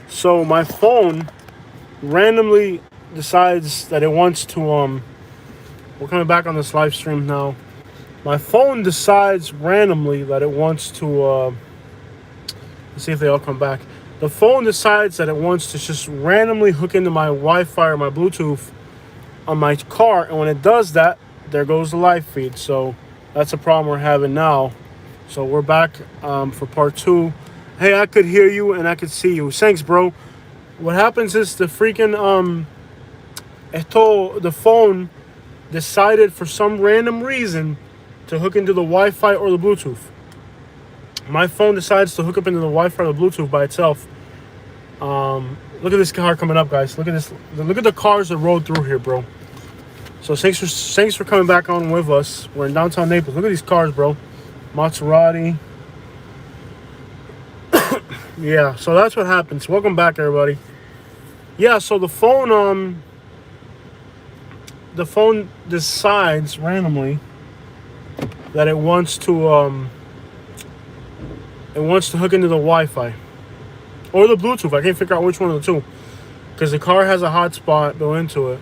So my phone randomly decides that it wants to we're coming back on this live stream now. My phone decides randomly that it wants to let's see if they all come back. The phone decides that it wants to just randomly hook into my Wi-Fi or my Bluetooth on my car, and when it does that, there goes the live feed. So that's a problem we're having now. So we're back for part two. Hey, I could hear you and I could see you. Thanks, bro. What happens is the freaking the phone decided for some random reason to hook into the Wi-Fi or the Bluetooth. My phone decides to hook up into the Wi-Fi or the Bluetooth by itself. Look at this car coming up, guys. Look at this. Look at the cars that rode through here, bro. So thanks for coming back on with us. We're in downtown Naples. Look at these cars, bro. Maserati. Yeah, so that's what happens. Welcome back, everybody. Yeah, so the phone decides randomly that it wants to hook into the Wi-Fi or the Bluetooth. I can't figure out which one of the two because the car has a hotspot built into it.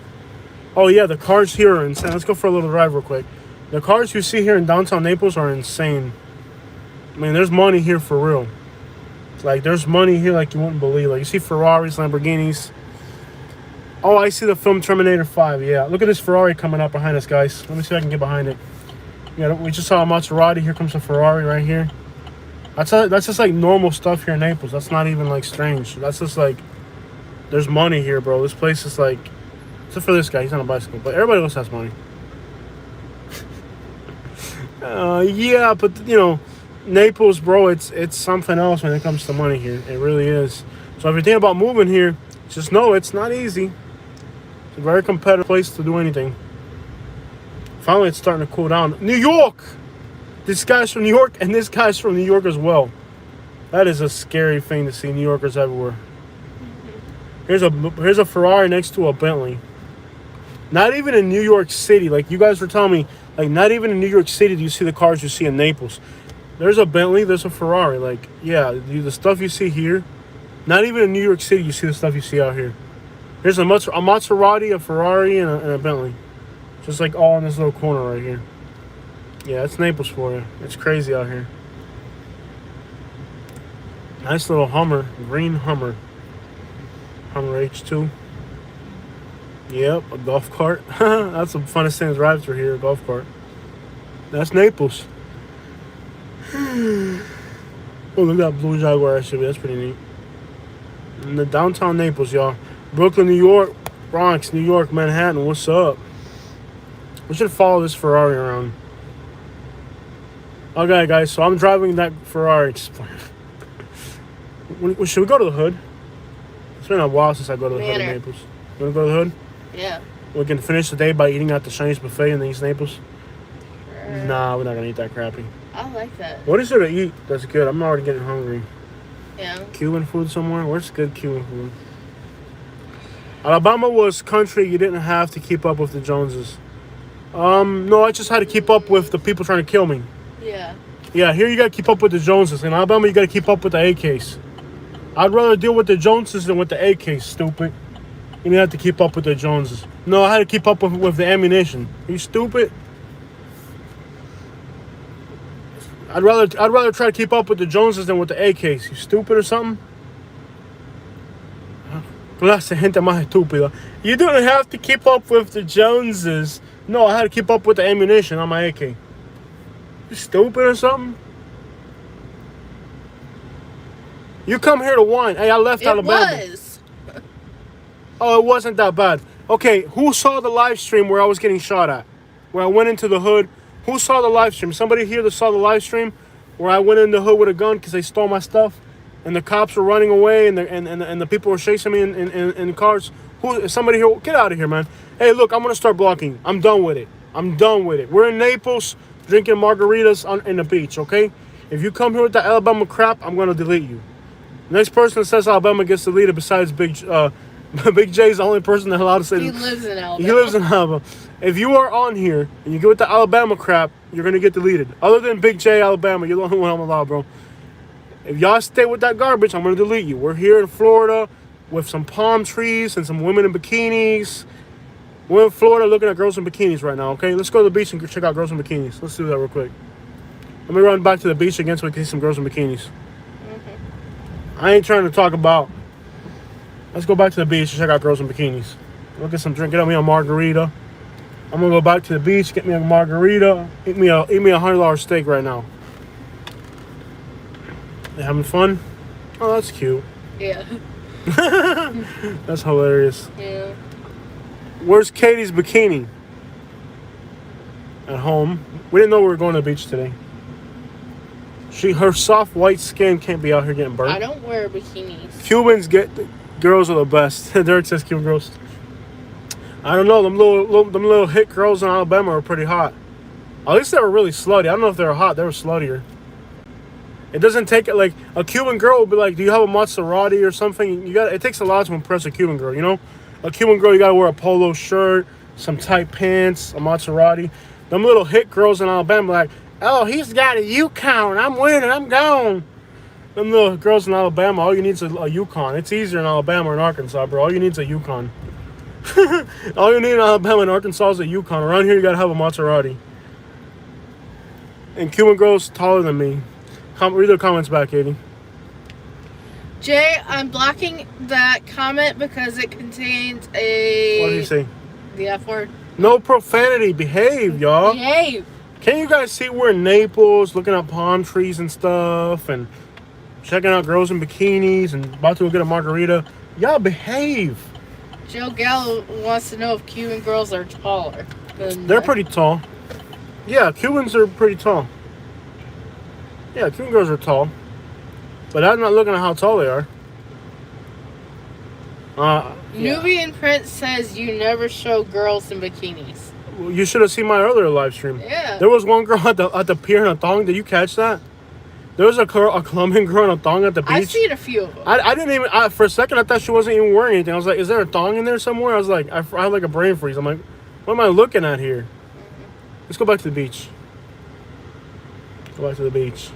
Oh yeah, the cars here are insane. Let's go for a little drive real quick. The cars you see here in downtown Naples are insane. I mean, there's money here for real. Like, there's money here like you wouldn't believe. Like, you see Ferraris, Lamborghinis. Oh, I see the film Terminator 5. Yeah, look at this Ferrari coming up behind us, guys. Let me see if I can get behind it. Yeah, we just saw a Maserati. Here comes a Ferrari right here. That's just like normal stuff here in Naples. That's not even like strange. That's just like, there's money here, bro. This place is like, except for this guy, he's on a bicycle, but everybody else has money. Yeah, but you know, Naples, bro, it's something else when it comes to money here. It really is. So if you're thinking about moving here, just know it's not easy. It's a very competitive place to do anything. Finally, it's starting to cool down. New York! This guy's from New York, and this guy's from New York as well. That is a scary thing to see New Yorkers everywhere. Here's a Ferrari next to a Bentley. Not even in New York City. Like, you guys were telling me, like, not even in New York City do you see the cars you see in Naples. There's a Bentley, there's a Ferrari. Like, yeah, the stuff you see here, not even in New York City you see the stuff you see out here. There's a Maserati, a Ferrari, and a Bentley. Just like all in this little corner right here. Yeah, that's Naples for you. It's crazy out here. Nice little Hummer, green Hummer. Hummer H2. Yep, a golf cart. That's the funnest thing to drive through here, a golf cart. That's Naples. Oh, look at that blue Jaguar SUV. That's pretty neat. In the downtown Naples, y'all. Brooklyn, New York. Bronx, New York, Manhattan. What's up? We should follow this Ferrari around. Okay, guys. So I'm driving that Ferrari. Should we go to the hood? It's been a while since I go to the hood in Naples. You want to go to the hood? Yeah. We can finish the day by eating at the Chinese buffet in East Naples. Nah, we're not gonna eat that crappy. I like that. What is there to eat that's good? I'm already getting hungry. Yeah. Cuban food somewhere? Where's good Cuban food? Alabama was country you didn't have to keep up with the Joneses. No, I just had to keep up with the people trying to kill me. Yeah. Yeah, here you gotta keep up with the Joneses. In Alabama, you gotta keep up with the AKs. I'd rather deal with the Joneses than with the AKs, stupid. You didn't have to keep up with the Joneses. No, I had to keep up with the ammunition. Are you stupid? I'd rather try to keep up with the Joneses than with the AKs. You stupid or something? Clase gente más estúpida. You didn't have to keep up with the Joneses. No, I had to keep up with the ammunition on my AK. You stupid or something? You come here to whine. Hey, I left Alabama. It was. Oh, it wasn't that bad. Okay, who saw the live stream where I was getting shot at? Where I went into the hood? Who saw the live stream? Somebody here that saw the live stream where I went in the hood with a gun because they stole my stuff? And the cops were running away and the people were chasing me in cars? Who? Somebody here? Get out of here, man. Hey, look, I'm going to start blocking. I'm done with it. We're in Naples drinking margaritas in the beach, okay? If you come here with that Alabama crap, I'm going to delete you. Next person that says Alabama gets deleted besides Big J is the only person that's allowed to say He lives in Alabama. He lives in Alabama. If you are on here and you get with the Alabama crap, you're going to get deleted. Other than Big J, Alabama, you're the only one I'm allowed, bro. If y'all stay with that garbage, I'm gonna delete you. We're here in Florida with some palm trees and some women in bikinis. We're in Florida looking at girls in bikinis right now, okay? Let's go to the beach and check out girls in bikinis. Let's do that real quick. Let me run back to the beach again so we can see some girls in bikinis. I ain't trying to talk about... Let's go back to the beach and check out girls in bikinis. Look at some drink. Get me a margarita. I'm gonna go back to the beach, get me a margarita, eat me a $100 steak right now. You having fun? Oh, that's cute. Yeah. That's hilarious. Yeah. Where's Katie's bikini? At home. We didn't know we were going to the beach today. Her soft white skin can't be out here getting burnt. I don't wear bikinis. Cubans girls are the best. Derek says Cuban girls. I don't know. Them little hit girls in Alabama are pretty hot. At least they were really slutty. I don't know if they were hot. They were sluttier. It doesn't take it like a Cuban girl will be like, "Do you have a Maserati or something?" It takes a lot to impress a Cuban girl. You know, a Cuban girl you gotta wear a polo shirt, some tight pants, a Maserati. Them little hit girls in Alabama like, "Oh, he's got a Yukon. I'm winning. I'm gone." Them little girls in Alabama, all you need is a Yukon. It's easier in Alabama or in Arkansas, bro. All you need is a Yukon. All you need in Alabama and Arkansas is a Yukon. Around here, you gotta have a Maserati. And Cuban girls taller than me. Read the comments back, Katie. Jay, I'm blocking that comment because it contains a... What did he say? The F word. No profanity. Behave, y'all. Behave. Can you guys see we're in Naples looking at palm trees and stuff and checking out girls in bikinis and about to go get a margarita? Y'all behave. Joe Gallo wants to know if Cuban girls are taller. They're pretty tall. Yeah, Cubans are pretty tall. Yeah, Cuban girls are tall. But I'm not looking at how tall they are. Nubian Prince says you never show girls in bikinis. Well, you should have seen my earlier live stream. Yeah. There was one girl at the pier in a thong. Did you catch that? There was a Colombian girl in a thong at the beach. I've seen a few of them. I didn't even... for a second, I thought she wasn't even wearing anything. I was like, is there a thong in there somewhere? I was like... I had like a brain freeze. I'm like, what am I looking at here? Let's go back to the beach. Go back to the beach.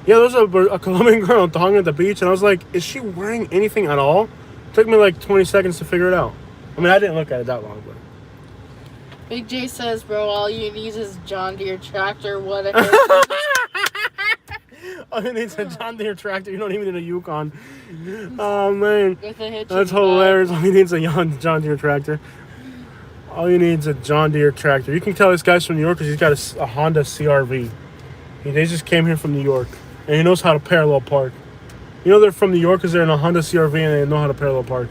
Yeah, there was a Colombian girl in a thong at the beach, and I was like, is she wearing anything at all? It took me like 20 seconds to figure it out. I mean, I didn't look at it that long, but... Big J says, bro, all you need is John Deere tractor. What a hit. All you need is a John Deere tractor. You don't even need a Yukon. Oh, man. With a hitch. That's hilarious. All you need is a John Deere tractor. All you need is a John Deere tractor. You can tell this guy's from New York because he's got a Honda CRV. They just came here from New York. And he knows how to parallel park. You know they're from New York because they're in a Honda CRV and they know how to parallel park.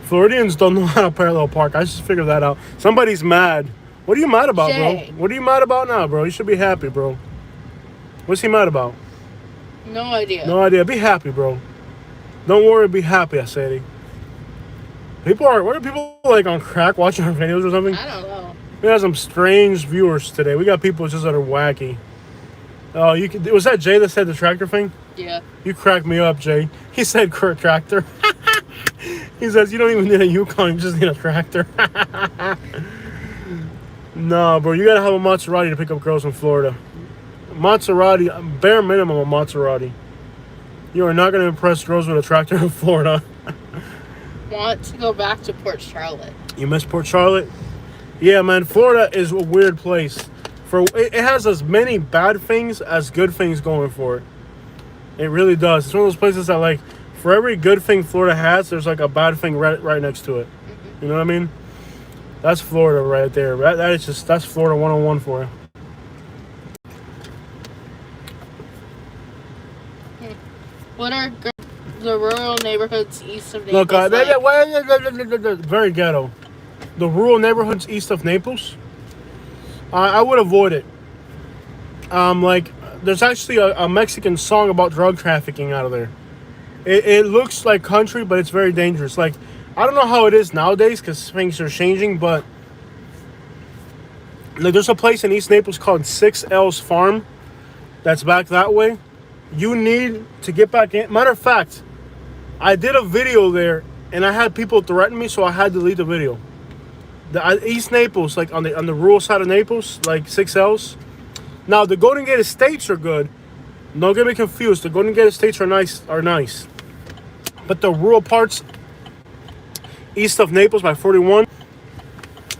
Floridians don't know how to parallel park. I just figured that out. Somebody's mad. What are you mad about, Jay. bro? What are you mad about now, bro? You should be happy, bro. What's he mad about? No idea. No idea. Be happy, bro. Don't worry. Be happy, I said. What are people like on crack watching our videos or something? I don't know. We got some strange viewers today. We got people just that are wacky. Oh, was that Jay that said the tractor thing? Yeah. You cracked me up, Jay. He said tractor. He says you don't even need a Yukon, you just need a tractor. No, bro, you gotta have a Maserati to pick up girls in Florida. Maserati, bare minimum a Maserati. You are not gonna impress girls with a tractor in Florida. Want to go back to Port Charlotte. You miss Port Charlotte? Yeah, man, Florida is a weird place. It has as many bad things as good things going for it. It really does. It's one of those places that, like, for every good thing Florida has, there's like a bad thing right next to it. You know what I mean? That's Florida right there. That's Florida 101 for you. What are the rural neighborhoods east of Look, Naples like? very ghetto. The rural neighborhoods east of Naples, I would avoid it. There's actually a Mexican song about drug trafficking out of there. It looks like country, but it's very dangerous. Like, I don't know how it is nowadays because things are changing, but like, there's a place in East Naples called 6L's Farm that's back that way. You need to get back in. Matter of fact, I did a video there, and I had people threaten me, so I had to delete the video. The East Naples, like on the rural side of Naples, like 6L's. Now, the Golden Gate Estates are good, Don't get me confused. The Golden Gate Estates are nice. But the rural parts east of Naples by 41,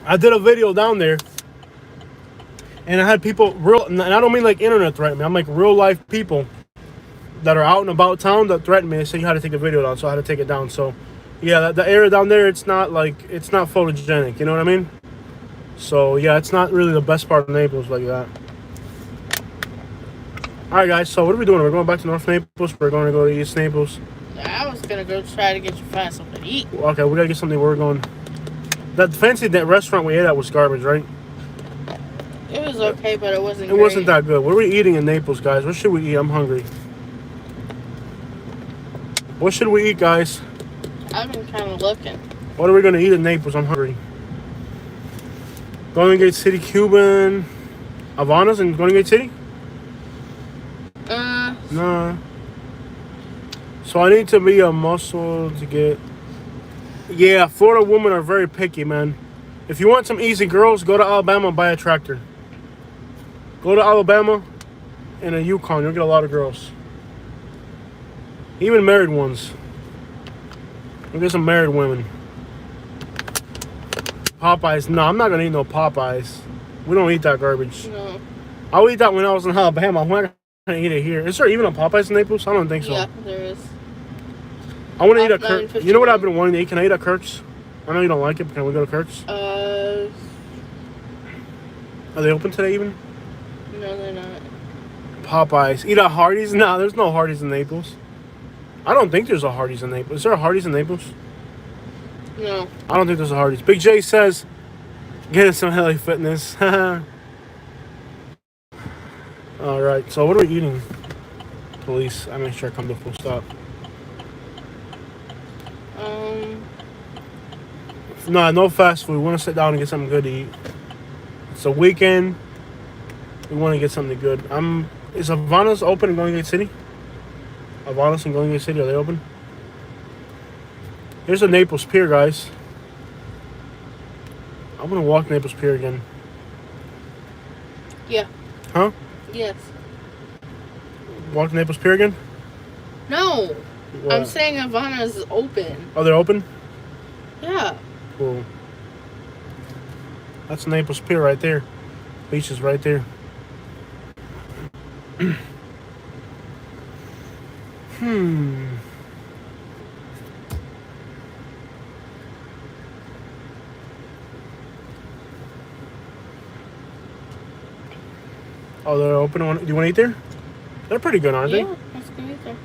I did a video down there. And I had people, and I don't mean like internet threaten me. I'm like real life people that are out and about town that threatened me. They said you had to take a video down, so I had to take it down. So, yeah, the area down there, it's not photogenic. You know what I mean? So, yeah, it's not really the best part of Naples like that. All right, guys. So, what are we doing? We're going back to North Naples. We're going to go to East Naples. I was gonna go try to get you find something to eat. Okay, we gotta get something. We're going. That restaurant we ate at was garbage, right? It was okay, but it wasn't. It wasn't that good. What are we eating in Naples, guys? What should we eat? I'm hungry. What should we eat, guys? I've been kind of looking. What are we gonna eat in Naples? I'm hungry. Golden Gate City, Cuban, Havana's in Golden Gate City? Nah. So I need to be a muscle to get. Yeah, Florida women are very picky, man. If you want some easy girls, go to Alabama and buy a tractor. Go to Alabama and a Yukon. You'll get a lot of girls. Even married ones. You'll get some married women. Popeyes. No, I'm not going to eat no Popeyes. We don't eat that garbage. No. I would eat that when I was in Alabama. I'm not going to eat it here. Is there even a Popeyes in Naples? I don't think so. Yeah, there is. I want to eat at Kirk's. You know what I've been wanting to eat? Can I eat at Kirk's? I know you don't like it, but can we go to Kirk's? Are they open today even? No, they're not. Popeyes. Eat at Hardee's? Nah, there's no Hardee's in Naples. I don't think there's a Hardee's in Naples. Is there a Hardee's in Naples? No. I don't think there's a Hardee's. Big J says, get us some LA Fitness. Alright, so what are we eating? Police. I make sure I come to full stop. No fast food. We want to sit down and get something good to eat. It's a weekend. We want to get something good. Is Havana's open in Golden Gate City? Havana's in Golden Gate City, are they open? Here's the Naples Pier, guys. I'm going to walk Naples Pier again. Yeah. Huh? Yes. Walk Naples Pier again? No. What? I'm saying Havana's is open. Oh, they're open? Yeah. Cool. That's Naples Pier right there. Beach is right there. Oh, they're open. Do you want to eat there? They're pretty good, aren't they? Yeah, that's good eat there.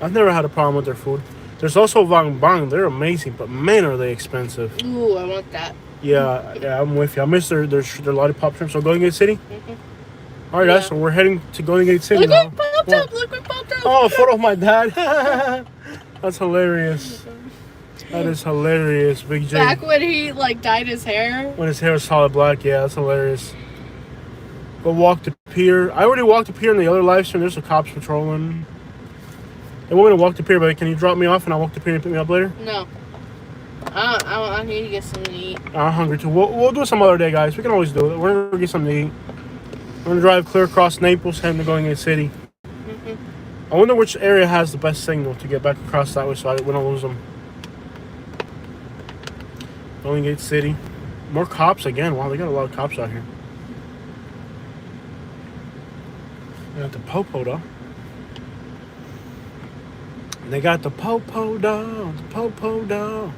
I've never had a problem with their food. There's also Vang Bang. They're amazing, but man, are they expensive. Ooh, I want that. Yeah, I'm with you. I miss their lollipop shrimp. So Golden Gate City? Mm-hmm. All right, guys, so we're heading to Golden Gate City Look now. what popped up! Look what popped up! Oh, a photo of my dad. That's hilarious. That is hilarious, Big J. Back when he dyed his hair. When his hair was solid black, yeah, that's hilarious. Go walk the pier. I already walked the pier in the other live stream. There's some cops patrolling. They want me to walk the pier, but can you drop me off and I'll walk the pier and pick me up later? No. I need to get something to eat. I'm hungry too. We'll do it some other day, guys. We can always do it. We're going to get something to eat. We're going to drive clear across Naples, heading to Golden Gate City. I wonder which area has the best signal to get back across that way so we don't lose them. Golden Gate City. More cops again. Wow, they got a lot of cops out here. They got the Popo, though. They got the Popo, though. The Popo, though.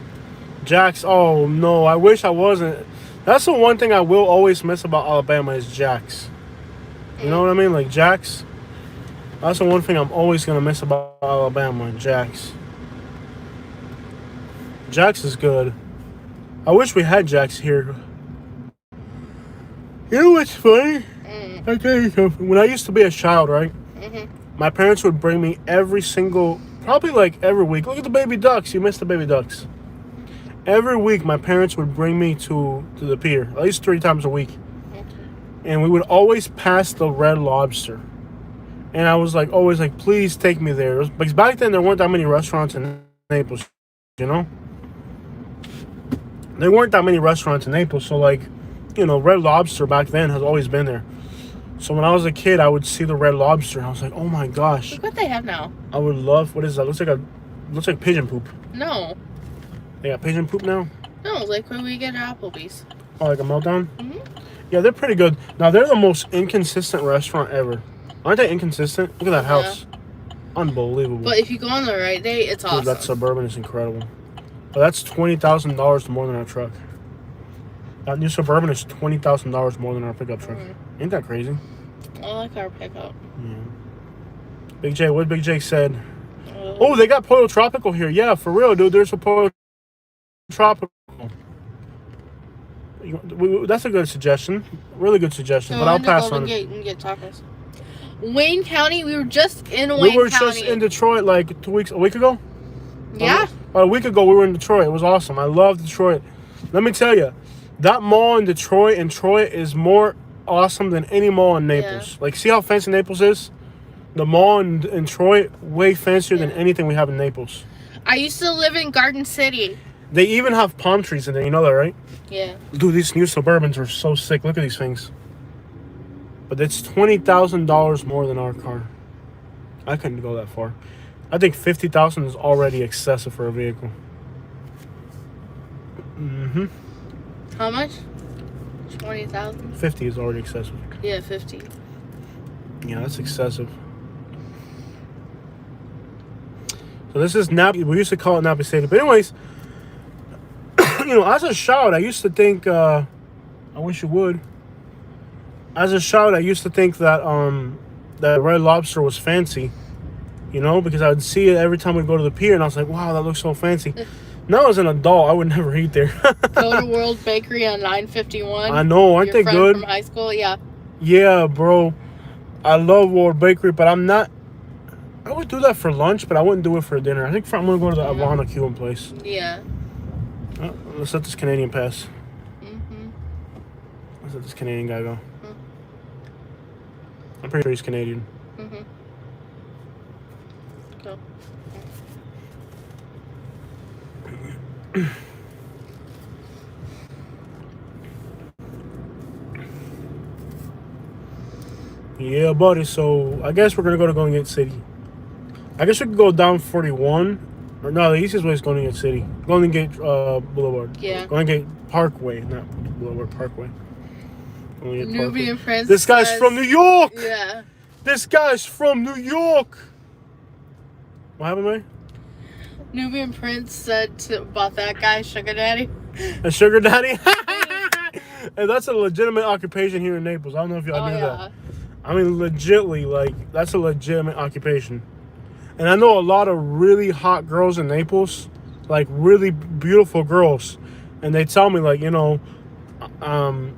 Jack's. Oh, no. I wish I wasn't. That's the one thing I will always miss about Alabama is Jack's. You know what I mean? Like, Jack's. That's the one thing I'm always going to miss about Alabama. Jack's. Jack's is good. I wish we had Jack's here. You know what's funny? I tell you something. When I used to be a child, right? My parents would bring me every single, probably every week. Look at the baby ducks. You missed the baby ducks. Every week, my parents would bring me to the pier, at least 3 times a week. And we would always pass the Red Lobster. And I was always please take me there. Because back then, there weren't that many restaurants in Naples, you know? There weren't that many restaurants in Naples. So, Red Lobster back then has always been there. So when I was a kid, I would see the Red Lobster, and I was like, oh my gosh, Look what they have now. I would love. What is that? Looks like pigeon poop. No. They got pigeon poop now. No, like when we get at Applebee's. Oh, like a meltdown. Mm-hmm. Yeah, they're pretty good. Now they're the most inconsistent restaurant ever. Aren't they inconsistent? Look at that house. Unbelievable. But if you go on the right day, it's awesome. Dude, that Suburban is incredible. But that's $20,000 more than our truck. That new Suburban is $20,000 more than our pickup truck. Ain't that crazy? I like our pickup. Yeah. Big J, what Big J said? Oh, they got Pollo Tropical here. Yeah, for real, dude. There's a Pollo Tropical. That's a good suggestion. Really good suggestion. But I'll pass on it. And get tacos. Wayne County. We were just in Wayne County. We were just in Detroit like a week ago. Yeah. About a week ago, we were in Detroit. It was awesome. I love Detroit. Let me tell you, that mall in Detroit is more awesome than any mall in Naples. Yeah. Like, see how fancy Naples is? The mall in Detroit, way fancier than anything we have in Naples. I used to live in Garden City. They even have palm trees in there. You know that, right? Yeah. Dude, these new Suburbans are so sick. Look at these things. But it's $20,000 more than our car. I couldn't go that far. I think $50,000 is already excessive for a vehicle. Mm-hmm. How much? 20,000. 50 is already excessive. Yeah, 50. Yeah, that's excessive. So this is Napa. We used to call it Napa City. But anyways, as a child, I used to think. I wish you would. As a child, I used to think that that Red Lobster was fancy. Because I would see it every time we go to the pier, and I was like, wow, that looks so fancy. Now as an adult, I would never eat there. Go to World Bakery on 951. I know, aren't they good? From high school, yeah. Yeah, bro. I love World Bakery, but I'm not. I would do that for lunch, but I wouldn't do it for dinner. I think I'm gonna go to the Avana Cuban place. Yeah. Let's let this Canadian pass. Mm-hmm. Let's let this Canadian guy go. I'm pretty sure he's Canadian. Mm-hmm. Go. Yeah, buddy. So I guess we're gonna go to Golden Gate City. I guess we could go down 41. Or no, the easiest way is Golden Gate City. Golden Gate Boulevard. Yeah. Golden Gate Parkway, not Boulevard, Parkway. Nubian Prince. This guy's from New York. Yeah. This guy's from New York. What happened, man? Nubian Prince said about that guy, Sugar Daddy. A sugar daddy? And that's a legitimate occupation here in Naples. I don't know if y'all knew that. I mean, legitly, that's a legitimate occupation. And I know a lot of really hot girls in Naples, like really beautiful girls. And they tell me, I'm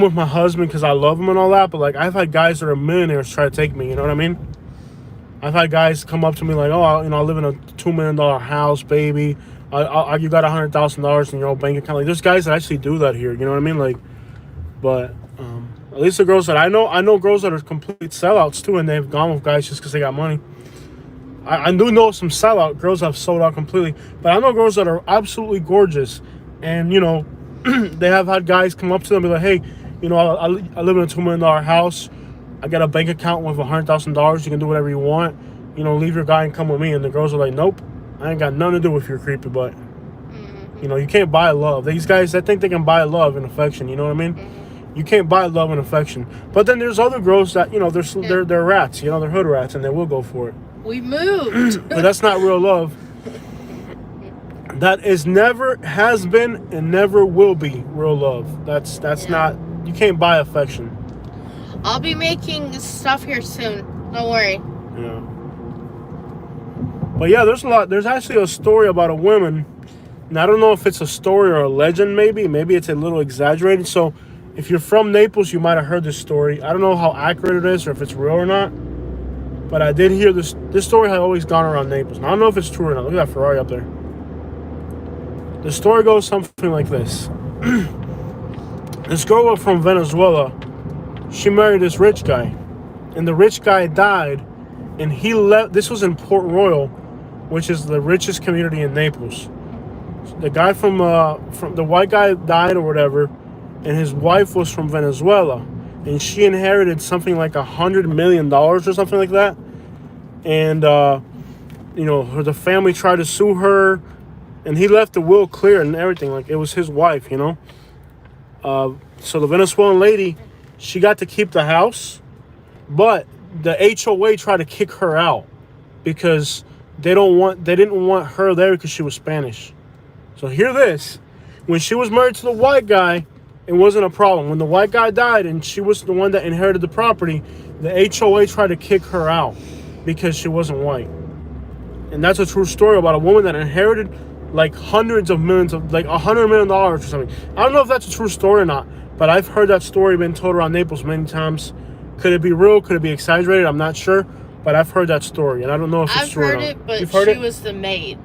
with my husband because I love him and all that. But, I've had guys that are millionaires try to take me, you know what I mean? I've had guys come up to me like, oh, I live in a $2 million house, baby. You got $100,000 in your own bank account. There's guys that actually do that here, you know what I mean? But at least the girls that I know girls that are complete sellouts too, and they've gone with guys just because they got money. I do know some sellout girls that have sold out completely, but I know girls that are absolutely gorgeous, and they have had guys come up to them and be like, hey, I live in a $2 million house. I got a bank account with $100,000. You can do whatever you want. Leave your guy and come with me. And the girls are like, nope, I ain't got nothing to do with your creepy butt. Mm-hmm. You can't buy love. These guys, I think they can buy love and affection. You know what I mean? Mm-hmm. You can't buy love and affection. But then there's other girls that, they're rats. They're hood rats, and they will go for it. We moved. But that's not real love. That is never has been and never will be real love. That's not. You can't buy affection. I'll be making stuff here soon. Don't worry. Yeah. But yeah, there's actually a story about a woman. And I don't know if it's a story or a legend, maybe. Maybe it's a little exaggerated. So if you're from Naples, you might have heard this story. I don't know how accurate it is or if it's real or not. But I did hear this. This story had always gone around Naples. Now, I don't know if it's true or not. Look at that Ferrari up there. The story goes something like this. This girl from Venezuela, she married this rich guy, and the rich guy died, and he left. This was in Port Royal, which is the richest community in Naples. The guy from the white guy died or whatever, and his wife was from Venezuela. and she inherited something like $100 million or something like that. And the family tried to sue her, and he left the will clear and everything, like it was his wife. So the Venezuelan lady, she got to keep the house, but the HOA tried to kick her out because they didn't want her there because she was Spanish. So hear this: when she was married to the white guy, it wasn't a problem. When the white guy died and she was the one that inherited the property, the HOA tried to kick her out because she wasn't white. And that's a true story about a woman that inherited like hundreds of millions of, like $100 million or something. I don't know if that's a true story or not, but I've heard that story been told around Naples many times. Could it be real? Could it be exaggerated? I'm not sure, but I've heard that story, and I don't know if it's true or not. I've heard it, but You've heard she it? was the maid.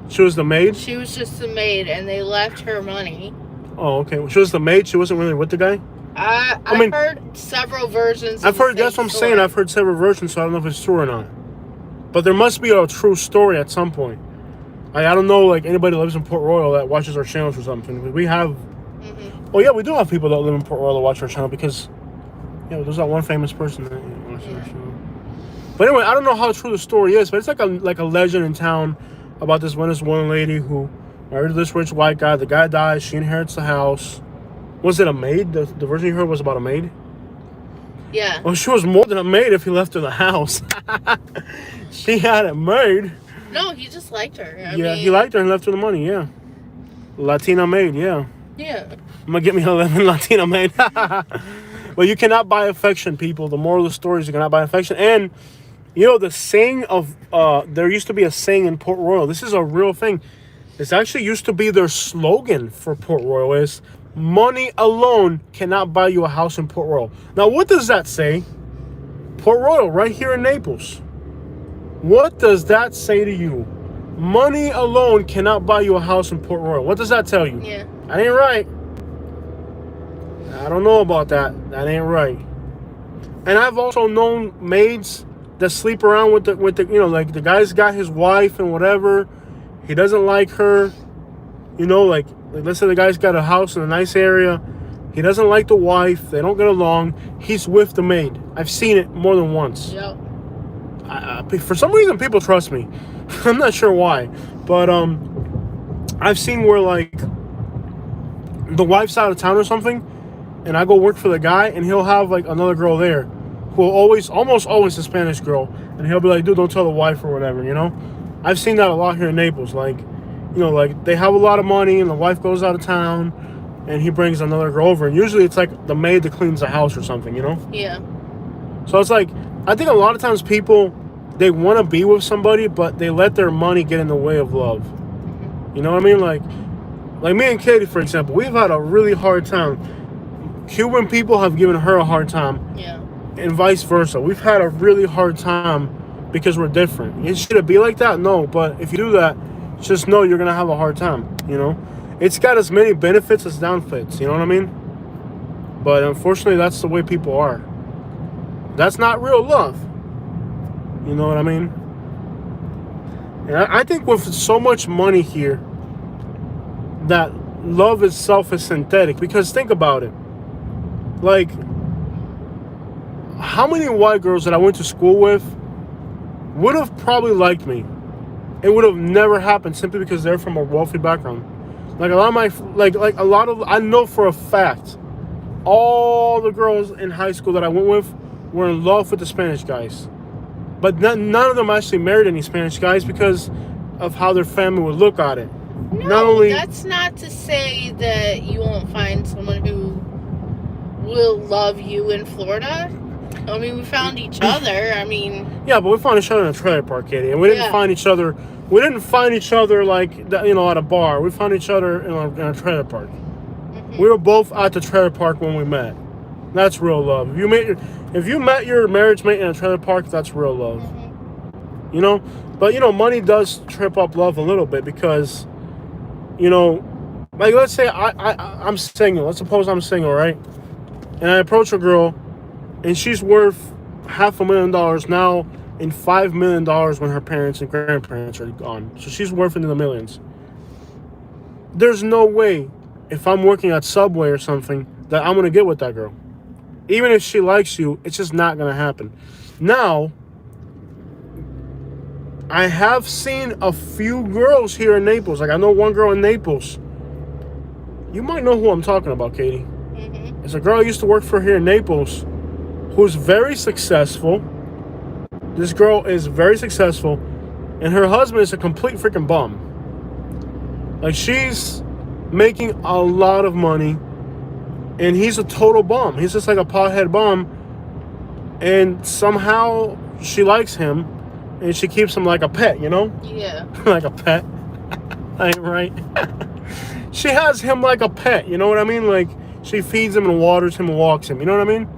She was the maid? She was just the maid, and they left her money. Oh, okay. Well, she was the maid. She wasn't really with the guy. I mean, heard several versions. I've heard. That's what I'm saying. I've heard several versions, so I don't know if it's true or not. But there must be a true story at some point. I don't know, like anybody that lives in Port Royal that watches our channels or something. We have. Mm-hmm. Oh yeah, we do have people that live in Port Royal that watch our channel because, there's that one famous person that watches our channel. But anyway, I don't know how true the story is, but it's like a legend in town about this Venezuelan lady who married this rich white guy. The guy dies. She inherits the house. Was it a maid? The version you heard was about a maid? Yeah. Well, she was more than a maid if he left her the house. She had it made. No, he just liked her. I mean, he liked her and left her the money, yeah. Latina maid, yeah. Yeah. I'm going to get me a 11 Latina maid. Well, you cannot buy affection, people. The moral of the story is you cannot buy affection. And, the saying of, there used to be a saying in Port Royal. This is a real thing. This actually used to be their slogan for Port Royal is, money alone cannot buy you a house in Port Royal. Now, what does that say? Port Royal, right here in Naples. What does that say to you? Money alone cannot buy you a house in Port Royal. What does that tell you? Yeah. That ain't right. I don't know about that. That ain't right. And I've also known maids that sleep around with the like the guy's got his wife and whatever. He doesn't like her. Like let's say the guy's got a house in a nice area. He doesn't like the wife. They don't get along. He's with the maid. I've seen it more than once. Yep. For some reason, people trust me. I'm not sure why, but I've seen where like the wife's out of town or something, and I go work for the guy, and he'll have like another girl there, who will almost always a Spanish girl, and he'll be like, "Dude, don't tell the wife or whatever," I've seen that a lot here in Naples. Like, like they have a lot of money, and the wife goes out of town, and he brings another girl over, and usually it's like the maid that cleans the house or something, Yeah. So it's like, I think a lot of times people, they want to be with somebody, but they let their money get in the way of love. You know what I mean? Like me and Katie, for example, we've had a really hard time. Cuban people have given her a hard time. Yeah. And vice versa. We've had a really hard time because we're different. Should it be like that? No. But if you do that, just know you're going to have a hard time, It's got as many benefits as downfits, you know what I mean? But unfortunately, that's the way people are. That's not real love. You know what I mean? And I think with so much money here, that love itself is synthetic. Because think about it. Like, how many white girls that I went to school with would have probably liked me? It would have never happened simply because they're from a wealthy background. Like a lot of my, I know for a fact, all the girls in high school that I went with were in love with the Spanish guys. But none of them actually married any Spanish guys because of how their family would look at it. No, that's not to say that you won't find someone who will love you in Florida. I mean, we found each other. I mean... Yeah, but we found each other in a trailer park, Katie. And we didn't find each other... We didn't find each other, like, at a bar. We found each other in a trailer park. Mm-hmm. We were both at the trailer park when we met. That's real love. If you met your marriage mate in a trailer park, that's real love. Mm-hmm. But, money does trip up love a little bit because, like, let's say I'm single. Let's suppose I'm single, right? And I approach a girl, and she's worth $500,000 now and $5 million when her parents and grandparents are gone. So she's worth into the millions. There's no way, if I'm working at Subway or something, that I'm going to get with that girl. Even if she likes you, it's just not going to happen. Now, I have seen a few girls here in Naples. Like, I know one girl in Naples. You might know who I'm talking about, Katie. Mm-hmm. It's a girl I used to work for here in Naples who's very successful. This girl is very successful, and her husband is a complete freaking bum. Like, she's making a lot of money, and he's a total bum. He's just like a pothead bum, and somehow she likes him, and she keeps him like a pet, you know? Yeah. Like a pet. I ain't right. She has him like a pet, you know what I mean? Like, she feeds him and waters him and walks him, you know what I mean?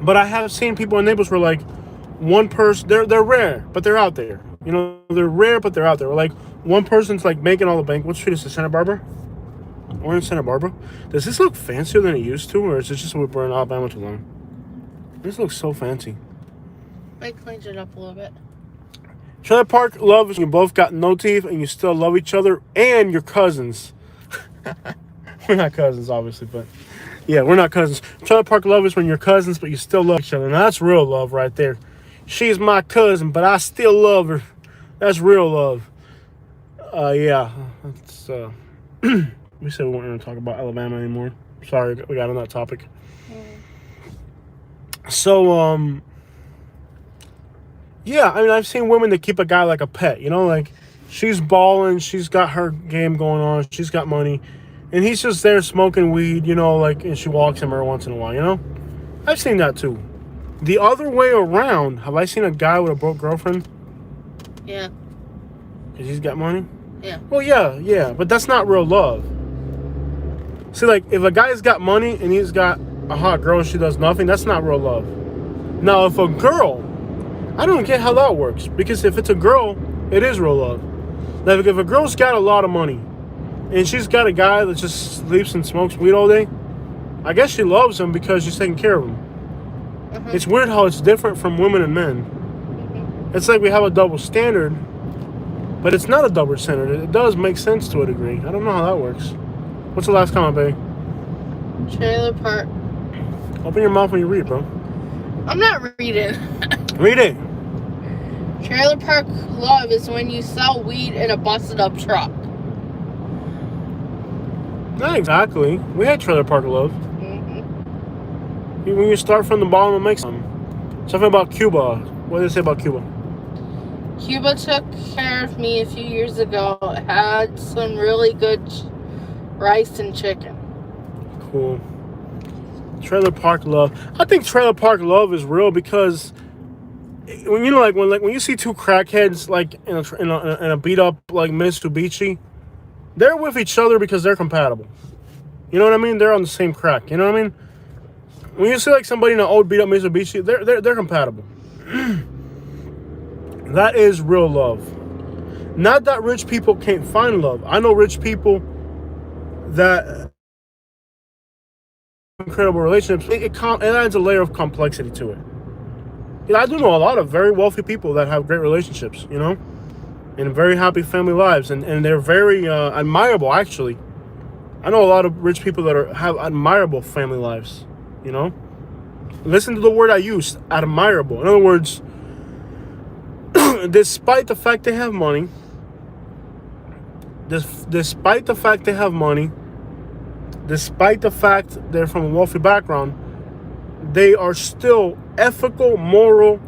But I have seen people in Naples where, like, one person, they're rare, but they're out there. You know, they're rare, but they're out there. Like, one person's, like, making all the bank. What street is this, Santa Barbara? We're in Santa Barbara. Does this look fancier than it used to, or is it just we're in Alabama too long? This looks so fancy. Might clean it up a little bit. Trailer park love is when you both got no teeth and you still love each other and you're cousins. We're not cousins, obviously, but yeah, we're not cousins. Trailer park love is when you're cousins, but you still love each other. Now, that's real love right there. She's my cousin, but I still love her. That's real love. Yeah. That's, we said we weren't going to talk about Alabama anymore. Sorry, we got on that topic. So, yeah, I mean, I've seen women that keep a guy like a pet, you know, like, she's balling, she's got her game going on, she's got money, and he's just there smoking weed, you know, like, and she walks him every once in a while, you know? I've seen that too. The other way around, have I seen a guy with a broke girlfriend? Yeah. Because he's got money? Yeah. Well, yeah, but that's not real love. See, like, if a guy's got money and he's got a hot girl and she does nothing, that's not real love. Now, if a girl, I don't get how that works, because if it's a girl, it is real love. Like, if a girl's got a lot of money and she's got a guy that just sleeps and smokes weed all day, I guess she loves him because she's taking care of him. Mm-hmm. It's weird how it's different from women and men. Mm-hmm. It's like we have a double standard, but it's not a double standard. It does make sense to a degree. I don't know how that works. What's the last comment, baby? Trailer park. Open your mouth when you read, bro. I'm not reading. Read it. Trailer park love is when you sell weed in a busted up truck. Not exactly. We had trailer park love. Mm-hmm. When you start from the bottom and make something about Cuba. What did they say about Cuba? Cuba took care of me a few years ago. Had some really good rice and chicken. Cool. Trailer park love. I think trailer park love is real because when you know, when you see two crackheads like in a beat up like Mitsubishi, they're with each other because they're compatible. You know what I mean? They're on the same crack. You know what I mean? When you see like somebody in an old beat up Mitsubishi, they're compatible. That is real love. Not that rich people can't find love. I know rich people that incredible relationships. It adds a layer of complexity to it. You know, I do know a lot of very wealthy people that have great relationships, you know, and very happy family lives, and they're very admirable, actually. I know a lot of rich people that have admirable family lives, you know. Listen to the word I used, admirable. In other words, despite the fact they have money, despite the fact they're from a wealthy background, they are still ethical, moral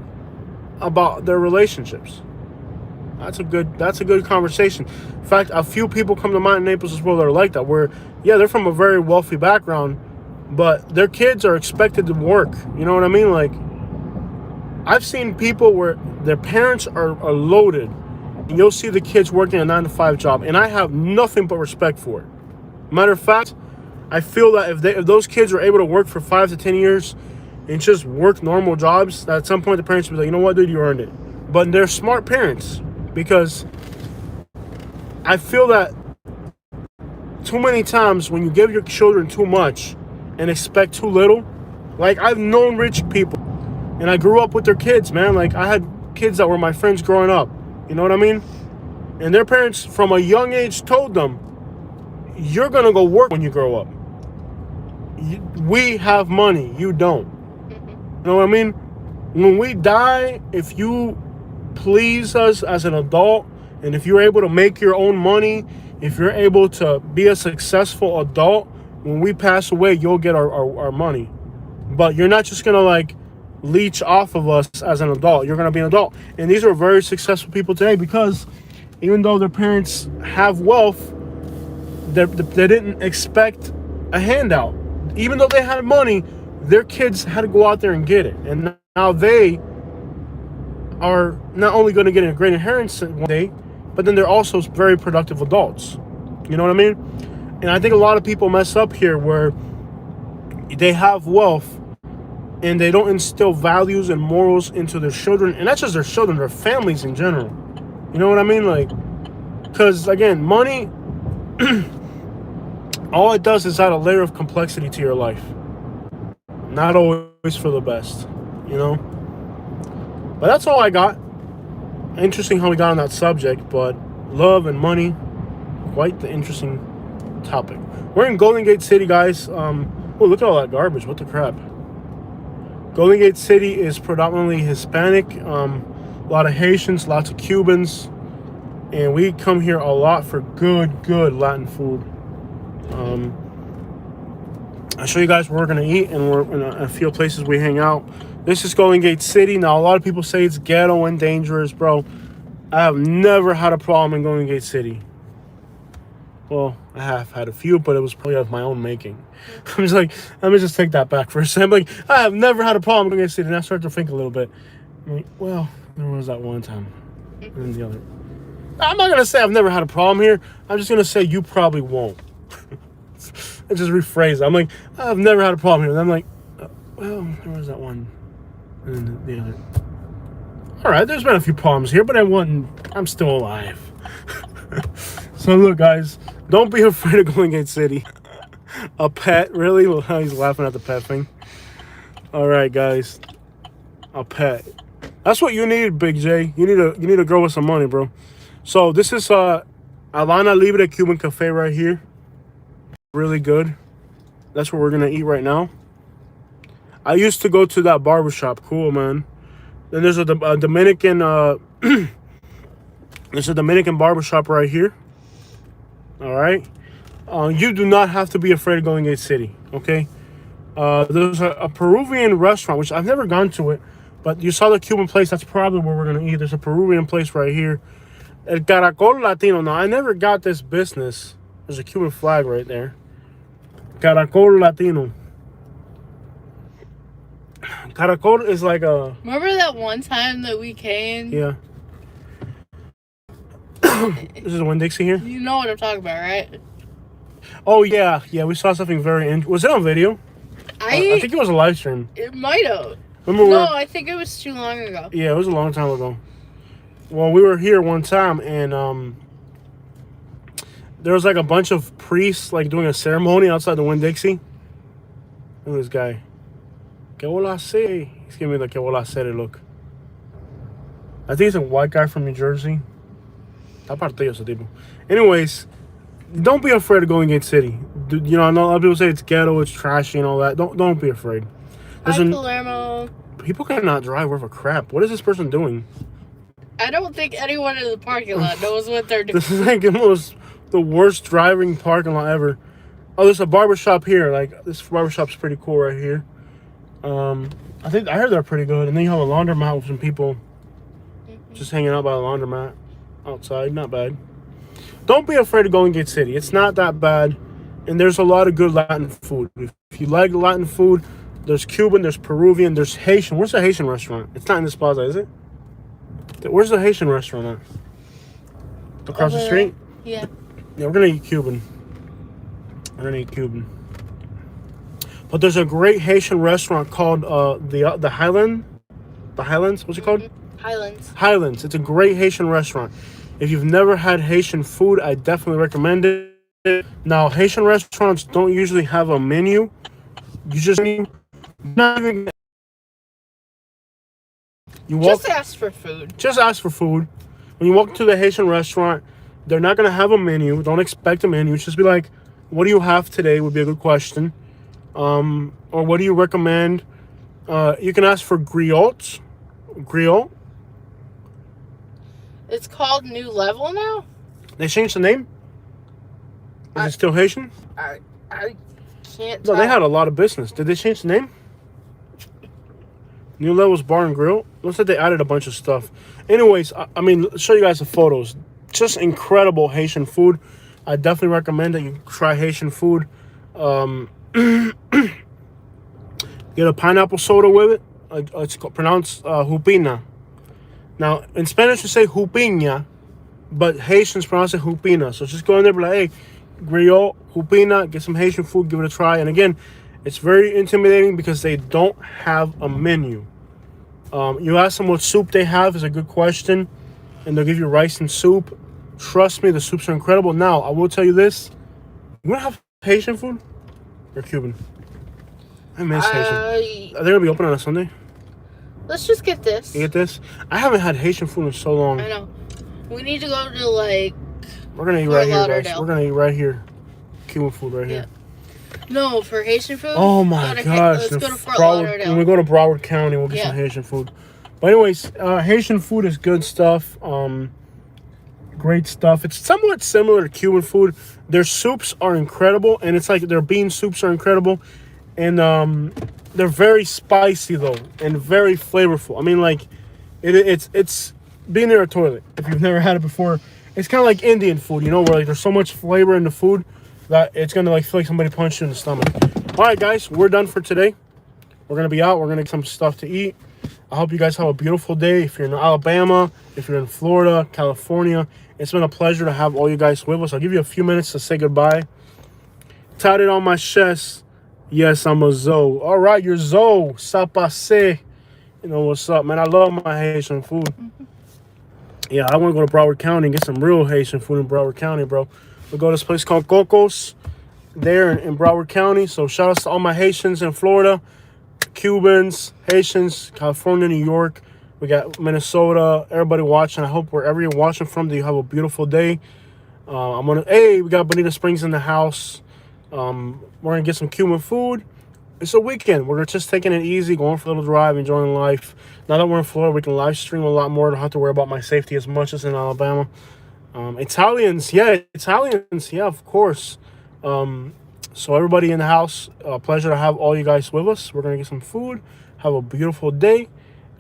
about their relationships. That's a good conversation. In fact, a few people come to mind in Naples as well that are like that, where, yeah, they're from a very wealthy background, but their kids are expected to work. You know what I mean? Like, I've seen people where their parents are loaded, and you'll see the kids working a 9-to-5 job, and I have nothing but respect for it. Matter of fact, I feel that if those kids are able to work for 5 to 10 years and just work normal jobs, that at some point the parents will be like, you know what, dude, you earned it. But they're smart parents, because I feel that too many times when you give your children too much and expect too little, like, I've known rich people and I grew up with their kids, man. Like, I had kids that were my friends growing up, you know what I mean? And their parents from a young age told them, you're gonna go work when you grow up. we have money. You don't. Mm-hmm. You know what I mean? When we die, if you please us as an adult, and if you're able to make your own money, if you're able to be a successful adult, when we pass away, you'll get our money. But you're not just gonna like leech off of us as an adult. You're gonna be an adult. And these are very successful people today because even though their parents have wealth, they didn't expect a handout. Even though they had money, their kids had to go out there and get it. And now they are not only going to get a great inheritance one day, but then they're also very productive adults. You know what I mean? And I think a lot of people mess up here where they have wealth and they don't instill values and morals into their children. And not just their children, their families in general. You know what I mean? Like, because again, money, all it does is add a layer of complexity to your life. Not always for the best, you know? But that's all I got. Interesting how we got on that subject, but love and money, quite the interesting topic. We're in Golden Gate City, guys. Oh, look at all that garbage. What the crap? Golden Gate City is predominantly Hispanic. A lot of Haitians, lots of Cubans. And we come here a lot for good Latin food. I'll show you guys where we're going to eat, and we're in a few places we hang out. This is Golden Gate City. Now, a lot of people say it's ghetto and dangerous, bro. I have never had a problem in Golden Gate City. Well, I have had a few, but it was probably of my own making. I'm just like, let me just take that back for a second. I'm like, I have never had a problem in Golden Gate City, and I start to think a little bit. I'm like, well, there was that one time. And then the other. I'm not going to say I've never had a problem here. I'm just going to say you probably won't. I just rephrase it. I'm like, I've never had a problem here. And I'm like, well, there was that one. And then the other. All right, there's been a few problems here, but I'm still alive. So look, guys, don't be afraid of Golden Gate City. A pet, really? Well, he's laughing at the pet thing. All right, guys, a pet. That's what you need, Big J. You need a girl with some money, bro. So this is Alana Libre Cuban Cafe right here. Really good. That's what we're gonna eat right now. I used to go to that barbershop. Cool, man. Then there's a Dominican there's a Dominican barbershop right here. All right. You do not have to be afraid of Golden Gate City, okay? There's a Peruvian restaurant, which I've never gone to it, but you saw the Cuban place. That's probably where we're gonna eat. There's a Peruvian place right here. El Caracol Latino. Now, I never got this business. There's a Cuban flag right there. Caracol Latino. Caracol is like a... Remember that one time that we came? Yeah. This is Winn-Dixie here? You know what I'm talking about, right? Oh, yeah. Yeah, we saw something very interesting. Was it on video? I think it was a live stream. It might have. Remember I think it was too long ago. Yeah, it was a long time ago. Well, we were here one time, and there was like a bunch of priests like doing a ceremony outside the Winn-Dixie. Look at this guy. Que vola hace? He's giving me the que vola hacer look. I think he's a white guy from New Jersey. Está partido ese tipo. Anyways, don't be afraid of Golden Gate City. You know, I know a lot of people say it's ghetto, it's trashy and all that. Don't be afraid. Hi, Palermo. People cannot drive worth a crap. What is this person doing? I don't think anyone in the parking lot knows what they're doing. This is like the worst driving parking lot ever. Oh, there's a barbershop here. Like, this barbershop's pretty cool right here. I heard they're pretty good. And then you have a laundromat with some people just hanging out by the laundromat outside. Not bad. Don't be afraid of Golden Gate City. It's not that bad. And there's a lot of good Latin food. If you like Latin food, there's Cuban, there's Peruvian, there's Haitian. Where's the Haitian restaurant? It's not in this plaza, is it? Where's the Haitian restaurant at? Across the street? Yeah. Yeah, we're going to eat Cuban. But there's a great Haitian restaurant called the Highland. The Highlands? What's it called? Highlands. Highlands. It's a great Haitian restaurant. If you've never had Haitian food, I definitely recommend it. Now, Haitian restaurants don't usually have a menu. You just Just ask for food. Just ask for food. When you walk to the Haitian restaurant, they're not going to have a menu. Don't expect a menu. Just be like, what do you have today would be a good question. Or what do you recommend? You can ask for griots. Griot. It's called New Level now? They changed the name? Is it still Haitian? I can't No, tell. they had a lot of business. Did they change the name? New Levels Bar and Grill? Looks like they added a bunch of stuff. Anyways, I mean, show you guys the photos. Just incredible Haitian food. I definitely recommend that you try Haitian food. Get a pineapple soda with it. It's pronounced hupina. Now, in Spanish, we say hupina, but Haitians pronounce it hupina. So just go in there and be like, hey, griot, hupina, get some Haitian food, give it a try. And again, it's very intimidating because they don't have a menu. You ask them what soup they have is a good question, and they'll give you rice and soup. Trust me, the soups are incredible. Now, I will tell you this. You want to have Haitian food or Cuban? I miss Haitian. Are they going to be open on a Sunday? Let's just get this. You get this? I haven't had Haitian food in so long. I know. We need to go to, like... We're going to eat right here, guys. We're going to eat right here. Cuban food right here. No, for Haitian food? Oh, my gosh. Let's go to Fort Lauderdale. When we go to Broward County, we'll get some Haitian food. But anyways, Haitian food is good stuff. Great stuff. It's somewhat similar to Cuban food. Their soups are incredible, and it's like their bean soups are incredible. And they're very spicy, though, and very flavorful. I mean, like, it's being near a toilet. If you've never had it before, it's kind of like Indian food, you know, where like there's so much flavor in the food that it's gonna like feel like somebody punched you in the stomach. All right, guys, we're done for today. We're gonna be out. We're gonna get some stuff to eat. I hope you guys have a beautiful day. If you're in Alabama, if you're in Florida, California, it's been a pleasure to have all you guys with us. I'll give you a few minutes to say goodbye. Tatted on my chest. Yes, I'm a Zoe. All right, you're Zoe. Ça passe. You know what's up, man. I love my Haitian food. Mm-hmm. Yeah, I want to go to Broward County and get some real Haitian food in Broward County, bro. We go to this place called Cocos there in Broward County. So shout out to all my Haitians in Florida, Cubans, Haitians, California, New York. We got Minnesota. Everybody watching. I hope wherever you're watching from, that you have a beautiful day. We got Bonita Springs in the house. We're gonna get some Cuban food. It's a weekend. We're just taking it easy, going for a little drive, enjoying life. Now that we're in Florida, we can live stream a lot more. Don't have to worry about my safety as much as in Alabama. Italians, yeah, of course. So everybody in the house, pleasure to have all you guys with us. We're gonna get some food. Have a beautiful day.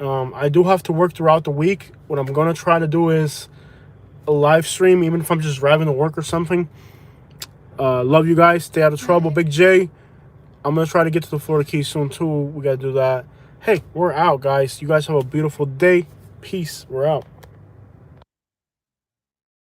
I do have to work throughout the week. What I'm gonna try to do is a live stream, even if I'm just driving to work or something. Love you guys. Stay out of trouble. Big J. I'm going to try to get to the Florida Keys soon, too. We got to do that. Hey, we're out, guys. You guys have a beautiful day. Peace. We're out.